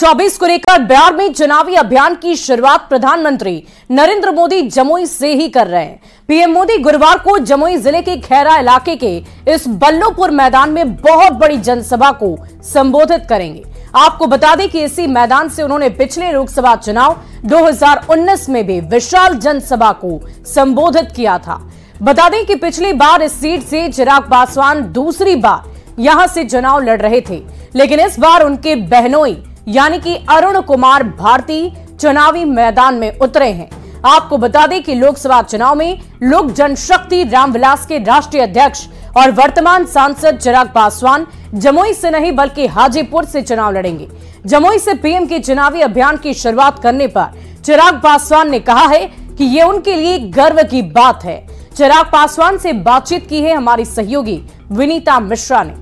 2024 को लेकर बिहार में चुनावी अभियान की शुरुआत प्रधानमंत्री नरेंद्र मोदी जमुई से ही कर रहे हैं। पीएम मोदी गुरुवार को जमुई जिले के खैरा इलाके के इस बल्लोपुर मैदान में बहुत बड़ी जनसभा को संबोधित करेंगे। आपको बता दें कि इसी मैदान से उन्होंने पिछले लोकसभा चुनाव 2019 में भी विशाल जनसभा को संबोधित किया था। बता दें कि पिछली बार इस सीट से चिराग पासवान दूसरी बार यहां से चुनाव लड़ रहे थे, लेकिन इस बार उनके बहनोई यानी कि अरुण कुमार भारती चुनावी मैदान में उतरे हैं। आपको बता दें कि लोकसभा चुनाव में लोक जनशक्ति रामविलास के राष्ट्रीय अध्यक्ष और वर्तमान सांसद चिराग पासवान जमुई से नहीं बल्कि हाजीपुर से चुनाव लड़ेंगे। जमुई से पीएम के चुनावी अभियान की शुरुआत करने पर चिराग पासवान ने कहा है कि ये उनके लिए गर्व की बात है। चिराग पासवान से बातचीत की है हमारी सहयोगी विनीता मिश्रा ने।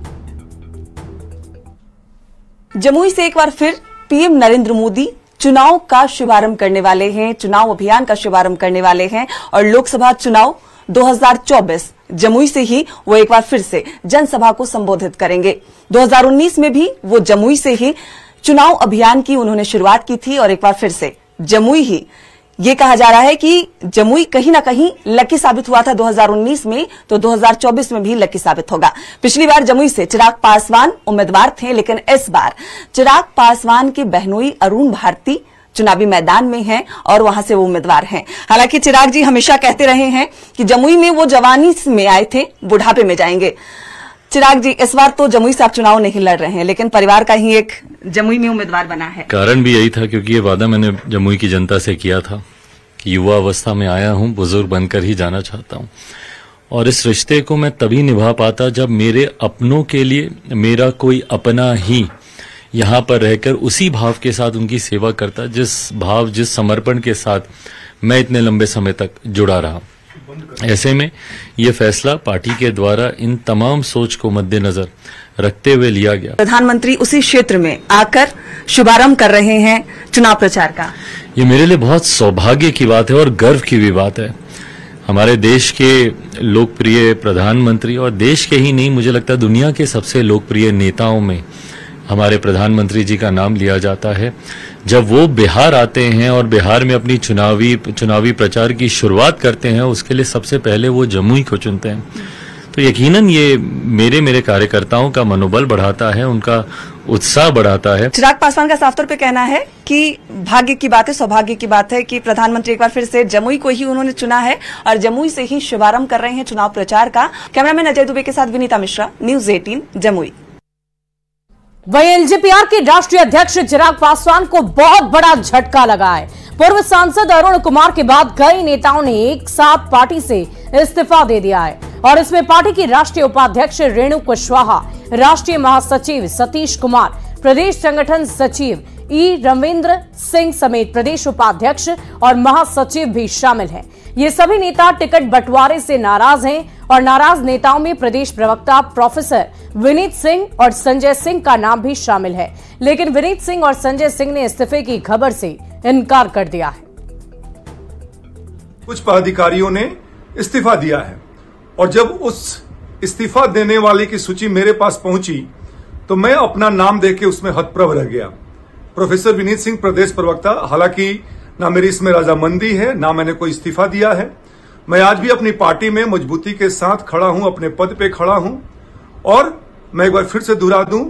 जमुई से एक बार फिर पीएम नरेंद्र मोदी चुनाव का शुभारंभ करने वाले हैं, चुनाव अभियान का शुभारंभ करने वाले हैं और लोकसभा चुनाव 2024 जमुई से ही वो एक बार फिर से जनसभा को संबोधित करेंगे। 2019 में भी वो जमुई से ही चुनाव अभियान की उन्होंने शुरुआत की थी और एक बार फिर से जमुई ही, ये कहा जा रहा है कि जमुई कहीं ना कहीं लकी साबित हुआ था 2019 में, तो 2024 में भी लकी साबित होगा। पिछली बार जमुई से चिराग पासवान उम्मीदवार थे, लेकिन इस बार चिराग पासवान की बहनोई अरुण भारती चुनावी मैदान में हैं और वहां से वो उम्मीदवार हैं। हालांकि चिराग जी हमेशा कहते रहे हैं कि जमुई में वो जवानी में आए थे, बुढ़ापे में जाएंगे। चिराग जी, इस बार तो जमुई से आप चुनाव नहीं लड़ रहे हैं, लेकिन परिवार का ही एक जमुई में उम्मीदवार बना है। कारण भी यही था क्योंकि ये वादा मैंने जमुई की जनता से किया था कि युवा अवस्था में आया हूं, बुजुर्ग बनकर ही जाना चाहता हूं और इस रिश्ते को मैं तभी निभा पाता जब मेरे अपनों के लिए मेरा कोई अपना ही यहाँ पर रहकर उसी भाव के साथ उनकी सेवा करता, जिस समर्पण के साथ मैं इतने लंबे समय तक जुड़ा रहा। ऐसे में ये फैसला पार्टी के द्वारा इन तमाम सोच को मद्देनजर रखते हुए लिया गया। प्रधानमंत्री उसी क्षेत्र में आकर शुभारंभ कर रहे हैं चुनाव प्रचार का। ये मेरे लिए बहुत सौभाग्य की बात है और गर्व की भी बात है। हमारे देश के लोकप्रिय प्रधानमंत्री और देश के ही नहीं, मुझे लगता है दुनिया के सबसे लोकप्रिय नेताओं में हमारे प्रधानमंत्री जी का नाम लिया जाता है। जब वो बिहार आते हैं और बिहार में अपनी चुनावी प्रचार की शुरुआत करते हैं, उसके लिए सबसे पहले वो जमुई को चुनते हैं। तो यकीनन ये मेरे कार्यकर्ताओं का मनोबल बढ़ाता है, उनका उत्साह बढ़ाता है। चिराग पासवान का साफ तौर पे कहना है कि भाग्य की बात है, सौभाग्य की बात है कि प्रधानमंत्री एक बार फिर से जमुई को ही उन्होंने चुना है और जमुई से ही शुभारंभ कर रहे हैं चुनाव प्रचार का। कैमरामैन अजय दुबे के साथ विनीता मिश्रा, न्यूज़ 18 जमुई। वहीं एलजेपीआर के राष्ट्रीय अध्यक्ष चिराग पासवान को बहुत बड़ा झटका लगा है। पूर्व सांसद अरुण कुमार के बाद कई नेताओं ने एक साथ पार्टी से इस्तीफा दे दिया है और इसमें पार्टी की राष्ट्रीय उपाध्यक्ष रेणु कुशवाहा, राष्ट्रीय महासचिव सतीश कुमार, प्रदेश संगठन सचिव ई रविंद्र सिंह समेत प्रदेश उपाध्यक्ष और महासचिव भी शामिल हैं। ये सभी नेता टिकट बंटवारे से नाराज हैं और नाराज नेताओं में प्रदेश प्रवक्ता प्रोफेसर विनीत सिंह और संजय सिंह का नाम भी शामिल है, लेकिन विनीत सिंह और संजय सिंह ने इस्तीफे की खबर से इनकार कर दिया है। कुछ पदाधिकारियों ने इस्तीफा दिया है और जब उस इस्तीफा देने वाले की सूची मेरे पास पहुंची तो मैं अपना नाम देके उसमें हतप्रभ रह गया। प्रोफेसर विनीत सिंह प्रदेश प्रवक्ता, हालांकि ना मेरी इसमें रजामंदी है ना मैंने कोई इस्तीफा दिया है। मैं आज भी अपनी पार्टी में मजबूती के साथ खड़ा हूं, अपने पद पे खड़ा हूं और मैं एक बार फिर से दोहरा दूं